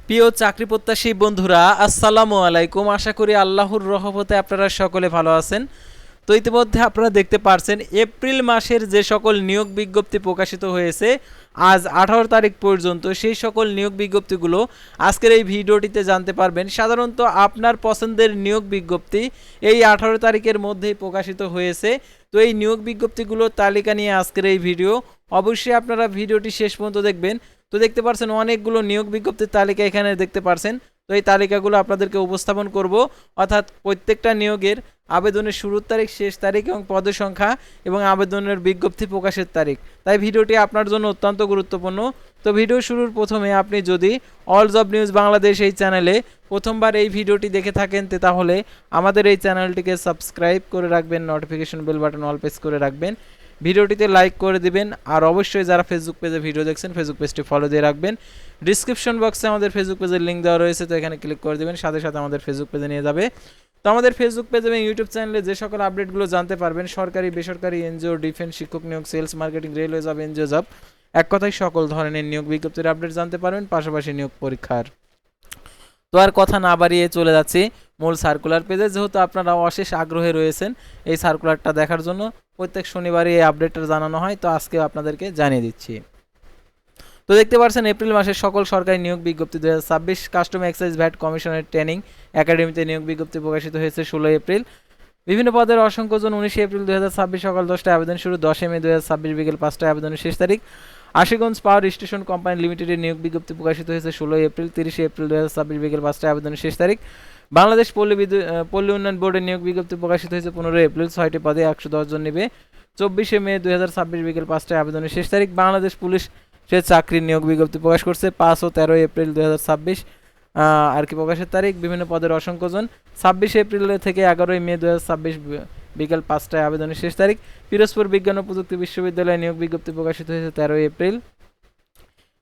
প্রিয় চাকরি প্রত্যাশী বন্ধুরা, আসসালামু আলাইকুম। আশা করি আল্লাহর রহমতে আপনারা সকলে ভালো আছেন। তো ইতিমধ্যে আপনারা দেখতে পারছেন এপ্রিল মাসের যে সকল নিয়োগ বিজ্ঞপ্তি প্রকাশিত হয়েছে আজ 18 তারিখ পর্যন্ত, সেই সকল নিয়োগ বিজ্ঞপ্তিগুলো আজকের এই ভিডিওটিতে জানতে পারবেন। সাধারণত আপনার পছন্দের নিয়োগ বিজ্ঞপ্তি এই 18 তারিখের মধ্যেই প্রকাশিত হয়েছে। তো এই নিয়োগ বিজ্ঞপ্তিগুলোর তালিকা নিয়ে আজকের এই ভিডিও, অবশ্যই আপনারা ভিডিওটি শেষ পর্যন্ত দেখবেন। তো দেখতে পাচ্ছেন অনেকগুলো নিয়োগ বিজ্ঞপ্তির তালিকা এখানে দেখতে পাচ্ছেন। তো এই তালিকাগুলো আপনাদেরকে উপস্থাপন করব, অর্থাৎ প্রত্যেকটা নিয়োগের আবেদনের শুরুর তারিখ, শেষ তারিখ এবং পদের সংখ্যা এবং আবেদনের বিজ্ঞপ্তি প্রকাশের তারিখ। তাই ভিডিওটি আপনার জন্য অত্যন্ত গুরুত্বপূর্ণ। তো ভিডিও শুরুর প্রথমে আপনি যদি অল জব নিউজ বাংলাদেশ এই চ্যানেলে প্রথমবার এই ভিডিওটি দেখে থাকেন, তাহলে আমাদের এই চ্যানেলটিকে সাবস্ক্রাইব করে রাখবেন, notification bell button all press করে রাখবেন, ভিডিওটিতে লাইক করে দিবেন। আর অবশ্যই যারা ফেসবুক পেজে ভিডিও দেখছেন, ফেসবুক পেজটি ফলো দিয়ে রাখবেন। ডিসক্রিপশন বক্সে আমাদের ফেসবুক পেজের লিঙ্ক দেওয়া রয়েছে, তো এখানে ক্লিক করে দিবেন, সাথে সাথে আমাদের ফেসবুক পেজে নিয়ে যাবে। তো আমাদের ফেসবুক পেজ এবং ইউটিউব চ্যানেলে যে সকল আপডেটগুলো জানতে পারবেন, সরকারি, বেসরকারি, এনজিও, ডিফেন্স, শিক্ষক নিয়োগ, sales, marketing, railway job, NGO job, এক কথায় সকল ধরনের নিয়োগ বিজ্ঞপ্তির আপডেট জানতে পারবেন, পাশাপাশি নিয়োগ পরীক্ষার। তো আর কথা না বাড়িয়ে চলে যাচ্ছি মূল সার্কুলার পেজে। যেহেতু আপনারা অশেষ আগ্রহে রয়েছেন এই সার্কুলারটা দেখার জন্য, প্রত্যেক শনিবারই এই আপডেটটা জানানো হয়, তো আজকে আপনাদেরকে জানিয়ে দিচ্ছি। তো দেখতে পাচ্ছেন এপ্রিল মাসের সকল সরকারি নিয়োগ বিজ্ঞপ্তি 2026 কাস্টম এক্সাইজ ভ্যাট কমিশনের ট্রেনিং একাডেমিতে নিয়োগ বিজ্ঞপ্তি প্রকাশিত হয়েছে 16 এপ্রিল। বিভিন্ন পদের অসংখ্য জন 19 এপ্রিল 2026 সকাল 10টায় আবেদন শুরু, 10 মে 2026 বিকেল 5টায় আবেদনের শেষ তারিখ। আশিগঞ্জ পাওয়ার স্টেশন কোম্পানি লিমিটেডের নিয়োগ বিজ্ঞপ্তি প্রকাশিত হয়েছে 16 এপ্রিল। 30 এপ্রিল 2026 বিকেল 5টায় আবেদনের শেষ তারিখ। বাংলাদেশ পল্লী উন্নয়ন বোর্ডের নিয়োগ বিজ্ঞপ্তি প্রকাশিত হয়েছে 15 এপ্রিল। 6টি পদে 110 জন নেবে। 24 মে 2026 বিকেল 5টায় আবেদনের শেষ তারিখ। বাংলাদেশ পুলিশ সে চাকরির নিয়োগ বিজ্ঞপ্তি প্রকাশ করছে 5 ও 13 এপ্রিল 2026 আর কি প্রকাশের তারিখ। বিভিন্ন পদের অসংখ্য জন। 26 এপ্রিল থেকে 11 মে 2026 বিকেল 5টায় আবেদনের শেষ তারিখ। পিরোজপুর বিজ্ঞান ও প্রযুক্তি বিশ্ববিদ্যালয়ে নিয়োগ বিজ্ঞপ্তি প্রকাশিত হয়েছে 13 এপ্রিল।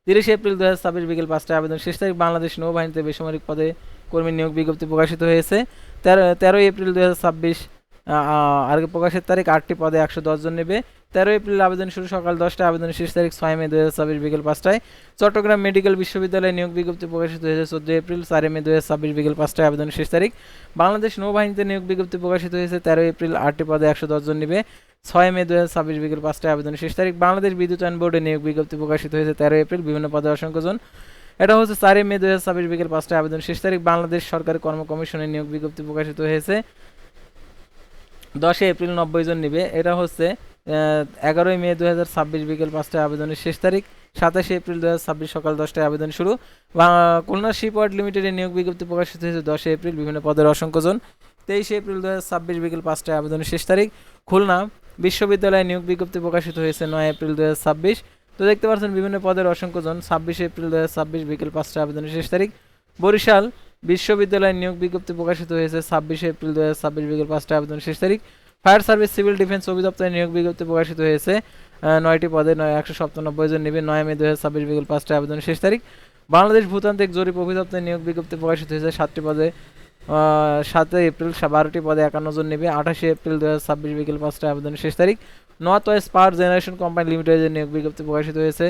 30 এপ্রিল 2026 বিকেল 5টায় আবেদন শেষ তারিখ। বাংলাদেশ নৌবাহিনীতে বেসামরিক পদে কর্মী নিয়োগ বিজ্ঞপ্তি প্রকাশিত হয়েছে 13 এপ্রিল 2026 আর প্রকাশের তারিখ। 8টি পদে 110 জন নেবে। 13 এপ্রিল আবেদন শুরু, সকাল 10টায় আবেদনের শেষ তারিখ 6 মে 2026 বিকেল 5টায়। চট্টগ্রাম মেডিকেল বিশ্ববিদ্যালয়ে নিয়োগ বিজ্ঞপ্তি প্রকাশিত হয়েছে 14 এপ্রিল। 4 মে 2026 বিকেল 5টায় আবেদনের শেষ তারিখ। বাংলাদেশ নৌবাহিনীতে নিয়োগ বিজ্ঞপ্তি প্রকাশিত হয়েছে 13 এপ্রিল। 8টি পদে 110 জন নেবে। 6 মে 2026 বিকেল 5টায় আবেদনের শেষ তারিখ। বাংলাদেশ বিদ্যুতায়ন বোর্ডে নিয়োগ বিজ্ঞপ্তি প্রকাশিত হয়েছে 13 এপ্রিল। বিভিন্ন পদে অসংখ্য জন। এটা হচ্ছে 4 মে 2026 বিকেল 5টায় আবেদন শেষ তারিখ। বাংলাদেশ সরকারি কর্ম কমিশনের নিয়োগ বিজ্ঞপ্তি প্রকাশিত হয়েছে 10 এপ্রিল, 90 জন নেবে। এটা হচ্ছে 11 মে 2026 বিকেল 5টায় আবেদনের শেষ তারিখ। 27 এপ্রিল 2026 সকাল 10টায় আবেদন শুরু। খুলনা শিপওয়ার্ড লিমিটেডের নিয়োগ বিজ্ঞপ্তি প্রকাশিত হয়েছে 10 এপ্রিল। বিভিন্ন পদের অসংখ্য জন। 23 এপ্রিল 2026 বিকেল 5টায় আবেদনের শেষ তারিখ। খুলনা বিশ্ববিদ্যালয়ে নিয়োগ বিজ্ঞপ্তি প্রকাশিত হয়েছে 9 এপ্রিল 2026। তো দেখতে পাচ্ছেন বিভিন্ন পদের অসংখ্য জন। 26 এপ্রিল 2026 বিকেল 5টায় আবেদনের শেষ তারিখ। বরিশাল বিশ্ববিদ্যালয়ের নিয়োগ বিজ্ঞপ্তি প্রকাশিত হয়েছে 26 এপ্রিল 2026 বিকেল 5টায় আবেদনের শেষ তারিখ। ফায়ার সার্ভিস সিভিল ডিফেন্স অধিদপ্তরের নিয়োগ বিজ্ঞপ্তি প্রকাশিত হয়েছে 9টি পদে 197 জন নেবে। 9 মে 2026 বিকেল 5টায় আবেদনের শেষ তারিখ। বাংলাদেশ ভূতান্ত্রিক জরিপ অধিদপ্তরের নিয়োগ বিজ্ঞপ্তি প্রকাশিত হয়েছে 7টি পদে 7 এপ্রিল। 12টি পদে 51 জন নেবে। 28 এপ্রিল 2026 বিকেল 5টায় আবেদনের শেষ তারিখ। নর্থ ওয়েস্ট পাওয়ার জেনারেশন কোম্পানি লিমিটেডের নিয়োগ বিজ্ঞপ্তি প্রকাশিত হয়েছে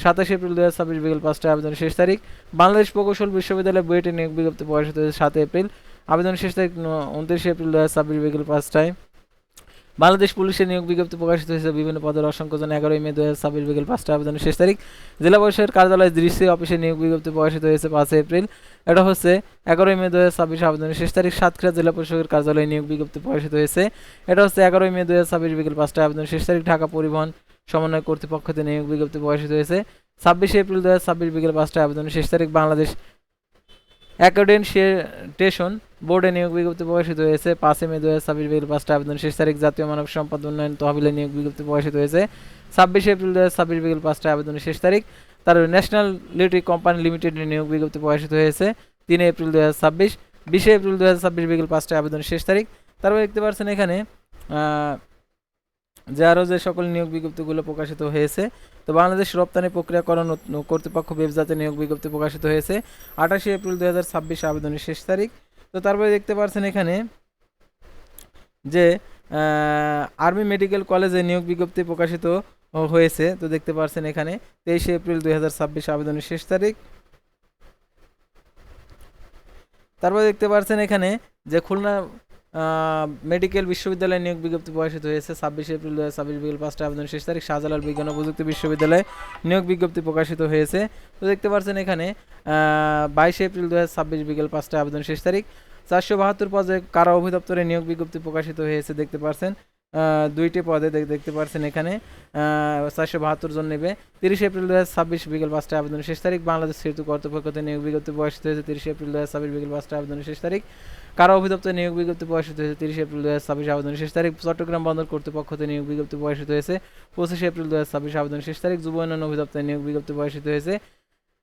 27 এপ্রিল 2026 বিকেল 5টায় আবেদনের শেষ তারিখ। বাংলাদেশ প্রকৌশল বিশ্ববিদ্যালয় বুয়েটের নিয়োগ বিজ্ঞপ্তি প্রকাশিত হয়েছে 7 এপ্রিল। আবেদনের শেষ তারিখ 29 এপ্রিল 2026 বিকেল 5টায়। বাংলাদেশ পুলিশের নিয়োগ বিজ্ঞপ্তি প্রকাশিত হয়েছে বিভিন্ন পদের অসংখ্য জন। 11 মে 2026 বিকেল 5টায় আবেদনের শেষ তারিখ। জেলা পরিষদের কার্যালয় দৃষ্টি অফিসের নিয়োগ বিজ্ঞপ্তি প্রকাশিত হয়েছে 5 এপ্রিল। এটা হচ্ছে 11 মে 2026 আবেদনের শেষ তারিখ। সাতক্ষীরা জেলা পরিষদের কার্যালয়ে নিয়োগ বিজ্ঞপ্তি প্রকাশিত হয়েছে। এটা হচ্ছে 11 মে 2026 বিকেল 5টায় আবেদনের শেষ তারিখ। ঢাকা পরিবহন সমন্বয় কর্তৃপক্ষতে নিয়োগ বিজ্ঞপ্তি প্রকাশিত হয়েছে 26 এপ্রিল 2026 বিকেল 5টায় আবেদনের শেষ তারিখ। বাংলাদেশ অ্যাকাউন্টেশন বোর্ডে নিয়োগ বিজ্ঞপ্তি প্রকাশিত হয়েছে 5 মে 2026 বিকেল 5টায় আবেদনের শেষ তারিখ। জাতীয় মানব সম্পদ উন্নয়ন তহবিলে নিয়োগ বিজ্ঞপ্তি প্রকাশিত হয়েছে 26 এপ্রিল 2026 বিকেল 5টায় আবেদনের শেষ তারিখ। তার ন্যাশনাল ইলেকট্রিক কোম্পানি লিমিটেডের নিয়োগ বিজ্ঞপ্তি প্রকাশিত হয়েছে 3 এপ্রিল 2026। 20 এপ্রিল 2026 বিকেল 5টায় আবেদনের শেষ তারিখ। তারপর দেখতে পাচ্ছেন এখানে যে আরও যে সকল নিয়োগ বিজ্ঞপ্তিগুলো প্রকাশিত হয়েছে। তো বাংলাদেশ রপ্তানি প্রক্রিয়াকরণ কর্তৃপক্ষ বেবজাতে নিয়োগ বিজ্ঞপ্তি প্রকাশিত হয়েছে 28 এপ্রিল 2026 আবেদনের শেষ তারিখ। তো তারপরে দেখতে পাচ্ছেন এখানে যে আর্মি মেডিকেল কলেজে নিয়োগ বিজ্ঞপ্তি প্রকাশিত হয়েছে। তো দেখতে পাচ্ছেন এখানে 23 এপ্রিল 2026 আবেদনের শেষ তারিখ। তারপর দেখতে পাচ্ছেন এখানে যে খুলনা মেডিকেল বিশ্ববিদ্যালয়ে নিয়োগ বিজ্ঞপ্তি প্রকাশিত হয়েছে 26 এপ্রিল 2026 বিকেল 5টা, আবেদন শেষ তারিখ। শাহজালাল বিজ্ঞান ও প্রযুক্তি বিশ্ববিদ্যালয়ে নিয়োগ বিজ্ঞপ্তি প্রকাশিত হয়েছে। তো দেখতে পাচ্ছেন এখানে 22 এপ্রিল 2026 বিকেল 5টা, আবেদন শেষ তারিখ। 472 পদে কারা অধিদপ্তরে নিয়োগ বিজ্ঞপ্তি প্রকাশিত হয়েছে দেখতে পাচ্ছেন, দুইটি পদে দেখতে পাচ্ছেন এখানে 472 জন নেবে। 30 এপ্রিল 2026 বিকেল 5টা, আবেদন শেষ তারিখ। বাংলাদেশ সেতু কর্তৃপক্ষতে নিয়োগ বিজ্ঞপ্তি প্রকাশিত হয়েছে 30 এপ্রিল 2026 বিকেল 5টা, আবেদন শেষ তারিখ। কারা অধিদপ্তরে নিয়োগ বিজ্ঞপ্তি প্রকাশিত হয়েছে 30 এপ্রিল 2026, আবেদন শেষ তারিখ। চট্টগ্রাম বন্দর কর্তৃপক্ষতে নিয়োগ বিজ্ঞপ্তি প্রকাশিত হয়েছে 25 এপ্রিল 2026, আবেদন শেষ তারিখ। যুব উন্নয়ন অধিদপ্তরে নিয়োগ বিজ্ঞপ্তি প্রকাশিত হয়েছে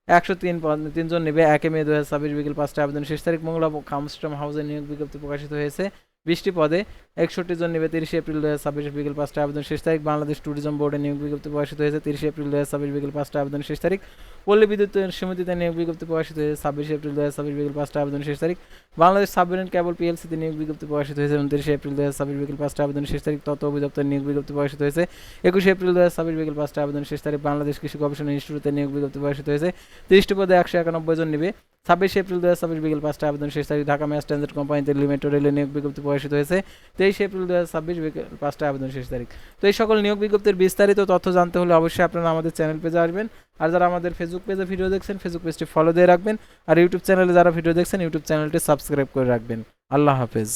103 জন নেবে 1 মে 2026 বিকেল 5টা, আবেদন শেষ তারিখ। মোংলা কামস্টম হাউসে নিয়োগ বিজ্ঞপ্তি প্রকাশিত হয়েছে 20টি পদে 61 জন নেবে 30 এপ্রিল 2026 বিকেল 5টা, আবেদন শেষ তারিখ। বাংলাদেশ ট্যুরিজম বোর্ডে নিয়োগ বিজ্ঞপ্তি প্রকাশিত হয়েছে 30 এপ্রিল 2026 বিকেল 5টা, আবেদন শেষ তারিখ। পল্লী বিদ্যুৎ সমিতিতে নিয়োগ বিজ্ঞপ্তি প্রকাশিত হয়েছে 26 এপ্রিল 2026 বিকেল 5টা, আবেদন শেষ তারিখ। বাংলাদেশ সাবমেরিন কেবল পিএলসিতে নিয়োগ বিজ্ঞপ্তি প্রকাশিত হয়েছে 29 এপ্রিল 2026 বিকেল 5টা, আবেদন শেষ তারিখ। তথ্য অধিদপ্তরে নিয়োগ বিজ্ঞপ্তি প্রকাশিত হয়েছে 21 এপ্রিল 2026 বিকেল 5টা, আবেদন শেষ তারিখ। বাংলাদেশ কৃষি গবেষণা ইনস্টিটিউটে নিয়োগ বিজ্ঞপ্তি প্রকাশিত হয়েছে 30টি পদে 191 জন নেবে 26 এপ্রিল 2026 বিকেল 5টা, আবেদন শেষ তারিখ। ঢাকা ম্যাস ট্রানজিট কোম্পানিতে লিমিটেড রেলে নিয়োগ বিজ্ঞপ্তি প্রকাশিত হয়েছে 23 এপ্রিল 2026 বিকেল 5টা, আবেদন শেষ তারিখ। তো এই সকল নিয়োগ বিজ্ঞপ্তির বিস্তারিত তথ্য জানতে হলে অবশ্যই আপনারা আমাদের চ্যানেল পেজে আসবেন। আর যারা আমাদের ফেসবুক পেজে ভিডিও দেখছেন ফেসবুক পেজটি ফলো দিয়ে রাখবেন। আর ইউটিউব চ্যানেলে যারা ভিডিও দেখছেন ইউটিউব চ্যানেলটি সাবস্ক্রাইব করে রাখবেন। আল্লাহ হাফেজ।